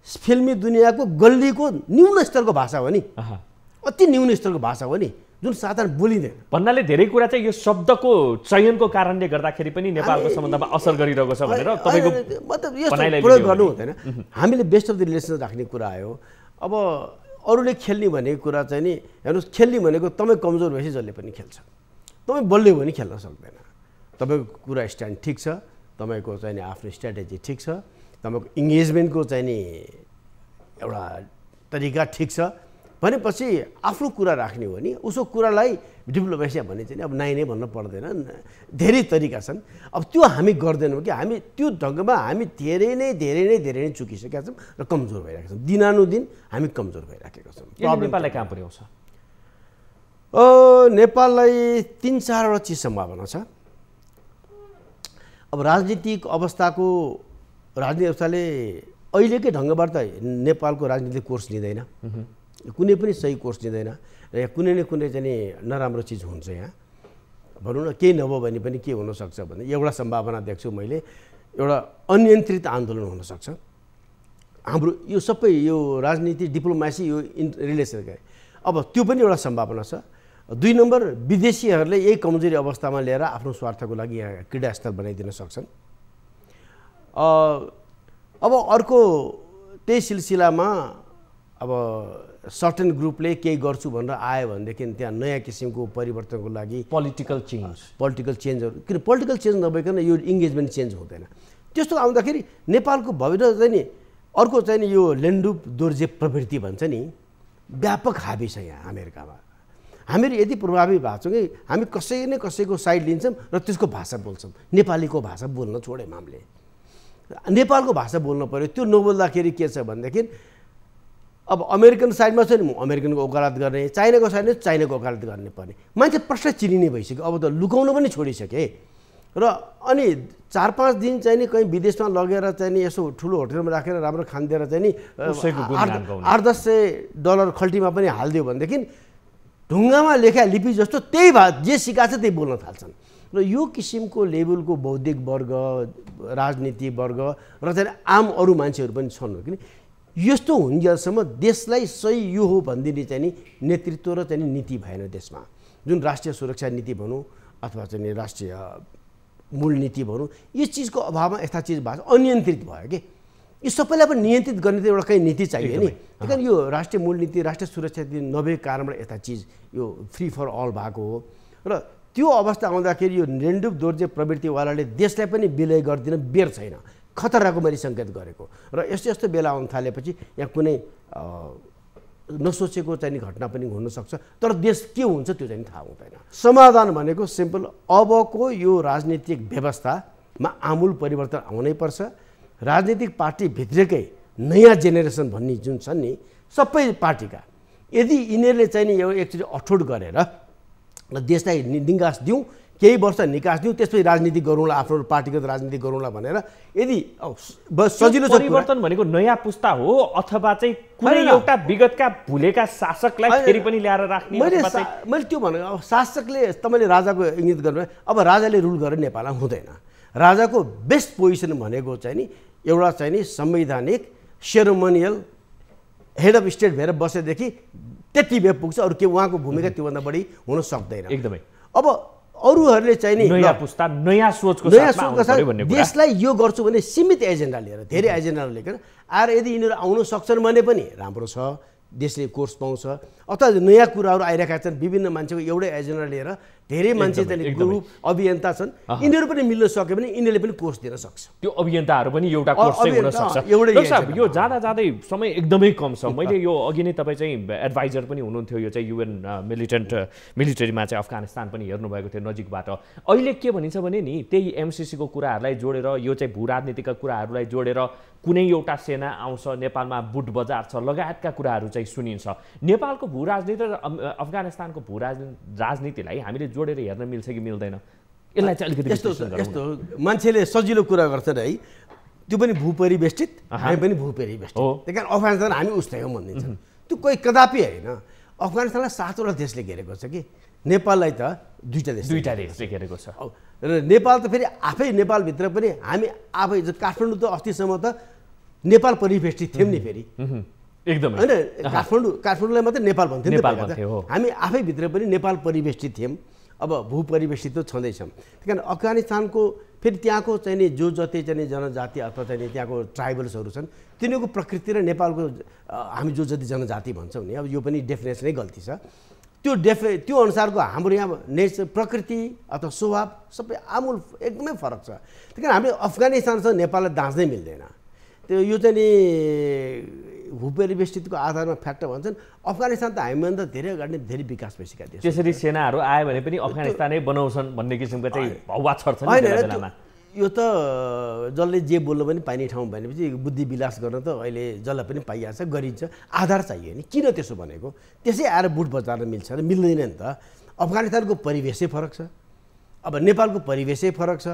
फिल्मी दुनियाँको गल्लीको न्यून स्तरको भाषा हो नि, अति न्यून स्तरको भाषा हो नि, जुन साधारण बोलिँदैन भन्नाले धेरै कुरा चाहिँ यो शब्दको चयनको कारणले गर्दाखेरि पनि नेपालको सम्बन्धमा असर गरिरहेको छ भनेर तपाईँको मतलब यस्तो प्रयोग गर्नु हुँदैन। हामीले बेस्ट अफ द रिलेसन राख्ने कुरा आयो। अब अरूले खेल्ने भनेको कुरा चाहिँ नि हेर्नुहोस्, खेल्ने भनेको तपाईँ कमजोर भएपछि जसले पनि खेल्छ, तपाईँ बलियो भने खेल्न सक्दैन। तपाईँको कुरा स्ट्यान्ड ठिक छ, तपाईँको चाहिँ नि आफ्नो स्ट्राटेजी ठिक छ, तपाईँको इङ्गेजमेन्टको चाहिँ नि एउटा तरिका ठिक छ भनेपछि आफ्नो कुरा राख्ने हो नि, उसको कुरालाई डिप्लोमेसिया भन्ने चाहिँ अब नाइ नै भन्नु पर्दैन, धेरै तरिका छन्। अब त्यो हामी गर्दैनौँ कि हामी त्यो ढङ्गमा हामी धेरै नै चुकिसकेका छौँ र कमजोर भइरहेका छौँ। दिनानुदिन हामी कमजोर भइराखेका छौँ। नेपाललाई कहाँ पुर्याउँछ? नेपाललाई 3-4वटा चिज सम्भावना छ। अब राजनीतिक अवस्थाको राजनीति अहिलेकै ढङ्गबाट त नेपालको राजनीतिक कोर्स लिँदैन, कुनै पनि सही कोर्स लिँदैन र यहाँ कुनै न कुनै चाहिँ नराम्रो चिज हुन्छ। यहाँ भनौँ न केही नभयो भने पनि के हुनसक्छ भने एउटा सम्भावना देख्छु मैले, एउटा अनियन्त्रित आन्दोलन हुनसक्छ। हाम्रो यो सबै यो राजनीति डिप्लोमेसी यो रिलेसन अब त्यो पनि एउटा सम्भावना छ। 2 नम्बर विदेशीहरूले यही कमजोरी अवस्थामा लिएर आफ्नो स्वार्थको लागि यहाँ क्रीडास्थल बनाइदिन सक्छन्। अब अर्को त्यही सिलसिलामा अब सर्टेन ग्रुपले केही गर्छु भनेर आयो भनेदेखि त्यहाँ नयाँ किसिमको परिवर्तनको लागि पोलिटिकल चेन्जहरू, किन पोलिटिकल चेन्ज नभइकन यो इङ्गेजमेन्ट चेन्ज हुँदैन। त्यस्तो आउँदाखेरि नेपालको भविष्य चाहिँ नि अर्को चाहिँ नि यो लेन्डुप दोर्जे प्रवृत्ति भन्छ नि, व्यापक हाबी छ यहाँ अमेरिकामा। हामीहरू यति प्रभावी भएको छौँ कि हामी कसै न कसैको साइड लिन्छौँ र त्यसको भाषा बोल्छौँ। नेपालीको भाषा बोल्न छोड्यौँ हामीले, नेपालको भाषा बोल्नु पऱ्यो। त्यो नबोल्दाखेरि के छ भनेदेखि अब अमेरिकन साइडमा छ नि अमेरिकनको वकालत गर्ने, चाइनाको साइडमा चाइनाको वकालत गर्ने पर्ने, मान्छे प्रश्न चिनिने भइसक्यो। अब त लुकाउन पनि छोडिसके र अनि 4-5 दिन चाहिँ नि कहीँ विदेशमा लगेर चाहिँ नि यसो ठुलो होटलमा राखेर राम्रो खानिदिएर चाहिँ नि $800 खल्टीमा पनि हालिदियो भनेदेखि ढुङ्गामा लेखा लिपि जस्तो त्यही जे सिकाएको छ त्यही बोल्न थाल्छन्। र यो किसिमको लेभलको बौद्धिक वर्ग, राजनीति वर्ग र चाहिँ आम अरू मान्छेहरू पनि छन्। किन यस्तो हुन्जेलसम्म देशलाई सही यो हो भनिदिने चाहिँ नि नेतृत्व र चाहिँ नीति भएन देशमा। जुन राष्ट्रिय सुरक्षा नीति भनौँ अथवा चाहिँ राष्ट्रिय मूल नीति भनौँ, यो चिजको अभावमा यस्ता चिज भएको अनियन्त्रित भयो कि यो सबैलाई पनि नियन्त्रित गर्ने त एउटा कहीँ नीति चाहियो नि। त्यही कारण यो राष्ट्रिय मूल नीति, राष्ट्रिय सुरक्षा नीति नभएको कारणबाट यस्ता चिज यो फ्री फर अल भएको हो। र त्यो अवस्था आउँदाखेरि यो लेन्डुप दोर्जे प्रवृत्तिवालाले देशलाई पनि विलय गरिदिन बेर छैन, खतराको मैले सङ्केत गरेको। र यस्तो बेला आउन थालेपछि यहाँ कुनै नसोचेको चाहिँ घटना पनि हुनसक्छ। तर देश के हुन्छ त्यो चाहिँ थाहा हुँदैन। समाधान भनेको सिम्पल, अबको यो राजनीतिक व्यवस्थामा आमूल परिवर्तन आउनै पर्छ। राजनीतिक पार्टीभित्रकै नयाँ जेनेरेसन भन्ने जुन छन् नि सबै पार्टीका, यदि यिनीहरूले चाहिँ नि यो एकचोटि अठोट गरेर देशलाई निकास दिउँ, केही वर्ष निकास दिउँ, त्यसपछि राजनीति गरौँला, आफ्नो पार्टीगत राजनीति गरौँला भनेर यदि सजिलो परिवर्तन भनेको नयाँ पुस्ता हो अथवा चाहिँ कुनै एउटा विगतका भुलेका शासकलाई फेरि पनि ल्याएर राख्ने? मैले त्यो भनेको अब शासकले तपाईँले राजाको इङ्गित गर्नु, अब राजाले रुल गरेर नेपालमा हुँदैन। राजाको बेस्ट पोजिसन भनेको चाहिँ नि एउटा चाहिँ नि संवैधानिक सेरोमोनियल हेड अफ स्टेट भएर बसेदेखि त्यति भए पुग्छ। अरू के उहाँको भूमिका त्योभन्दा बढी हुन सक्दैन। एकदमै। अब अरूहरूले चाहिँ नि नयाँ पुस्ता नयाँ सोचको साथ देशलाई यो गर्छु भने सीमित एजेन्डा लिएर, धेरै एजेन्डा लिएर आएर यदि यिनीहरू आउन सक्छन् भने पनि राम्रो छ, देशले कोर्स पाउँछ। अथवा नयाँ कुराहरू आइरहेका छन्, विभिन्न मान्छेको एउटै एजेन्डा लिएर धेरै मान्छे चाहिँ ग्रुप अभियन्ता छन्, यिनीहरू पनि मिल्न सक्यो भने यिनीहरूले पनि कोर्स दिन सक्छ। त्यो अभियन्ताहरू पनि एउटा कोर्स चाहिँ हुन सक्छ। यो जाँदा जाँदै समय एकदमै कम छ। मैले यो अघि नै तपाईँ चाहिँ एडभाइजर पनि हुनुहुन्थ्यो, यो चाहिँ युएन मिलिटरीमा चाहिँ अफगानिस्तान पनि हेर्नुभएको थियो नजिकबाट। अहिले के भनिन्छ भने नि त्यही एमसिसीको कुराहरूलाई जोडेर, यो चाहिँ भू राजनीतिका कुराहरूलाई जोडेर कुनै एउटा सेना आउँछ, नेपालमा बुट बजार छ लगायतका कुराहरू चाहिँ सुनिन्छ। नेपालको भू राजनीति र अफगानिस्तानको भू राजनीतिलाई हामीले जोडेर हेर्न मिल्छ कि मिल्दैन? यसलाई चाहिँ अलिकति यस्तो मान्छेले सजिलो कुरा गर्छन् है, त्यो पनि भूपरिवेष्टित, हामी पनि भूपरिवेष्टित, त्यही कारण अफगानिस्तान हामी उस्तै हो भनिदिन्छौँ। त्यो कोही कदापि होइन। अफगानिस्तानलाई 7वटा देशले घेरेको छ कि, नेपाललाई त दुईटा देशले घेरेको छ। र नेपाल त फेरि आफै नेपालभित्र पनि हामी आफै काठमाडौँ त अस्तिसम्म त नेपाल परिवेष्टित थियौँ नि फेरि, एकदमै होइन? काठमाडौँलाई मात्रै नेपाल भन्थ्यौँ, हामी आफैभित्र पनि नेपाल परिवेष्टित थियौँ। अब भूपरिवेष्टित त छँदैछौँ। त्यही कारण अफगानिस्तानको फेरि त्यहाँको चाहिँ नि जो जति चाहिँ जनजाति अथवा चाहिँ त्यहाँको ट्राइबल्सहरू छन्, तिनीहरूको प्रकृति र नेपालको हामी जो जति जनजाति भन्छौँ नि, अब यो पनि डेफिनेसनै गल्ती छ। त्यो अनुसारको हाम्रो यहाँ नेचर, प्रकृति अथवा स्वभाव सबै आमूल एकदमै फरक छ। त्यही कारण हामीले अफगानिस्तानसँग नेपाललाई दाँच्नै मिल्दैन। त्यो यो चाहिँ नि भूपरिवेष्टितको आधारमा फ्याक्टर भन्छन्। अफगानिस्तान त हामीभन्दा धेरै अगाडि धेरै विकास भइसकेका देश। त्यसरी सेनाहरू आयो भने पनि अफगानिस्तानै बनाउँछन् भन्ने किसिमको चाहिँ हवा छर्छ नि बेलामा। यो त जसले जे बोल्नु पनि पाइने ठाउँ भनेपछि बुद्धि विलास गर्न त अहिले जसलाई पनि पाइहाल्छ, गरिन्छ। आधार चाहियो नि, किन त्यसो भनेको? त्यसै आएर बुट बजार्न मिल्छ र मिल्दैन नि त। अफगानिस्तानको परिवेशै फरक छ, अब नेपालको परिवेशै फरक छ।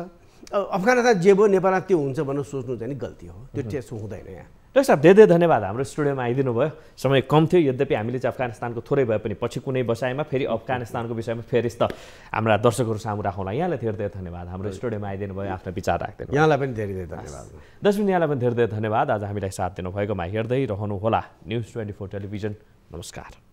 अफगानिस्तान जे भयो नेपालमा त्यो हुन्छ भनेर सोच्नु चाहिँ गल्ती हो, त्यो त्यसो हुँदैन। यहाँ डाक्टर साहब धेरै धन्यवाद, हाम्रो स्टुडियोमा आइदिनु भयो। समय कम थियो, यद्यपि हामीले चाहिँ अफगानिस्तानको थोरै भए पनि पछि कुनै बसाइमा फेरि अफगानिस्तानको विषयमा फेरि त हाम्रा दर्शकहरू सामु राखौँला। यहाँलाई धेरै धेरै धन्यवाद, हाम्रो स्टुडियोमा आइदिनु भयो, आफ्नो विचार राखिदिनु। यहाँलाई पनि धेरै धेरै धन्यवाद। दर्शक यहाँलाई पनि धेरै धेरै धन्यवाद आज हामीलाई साथ दिनुभएकोमा। हेर्दै रहनुहोला न्युज 24 टेलिभिजन। नमस्कार।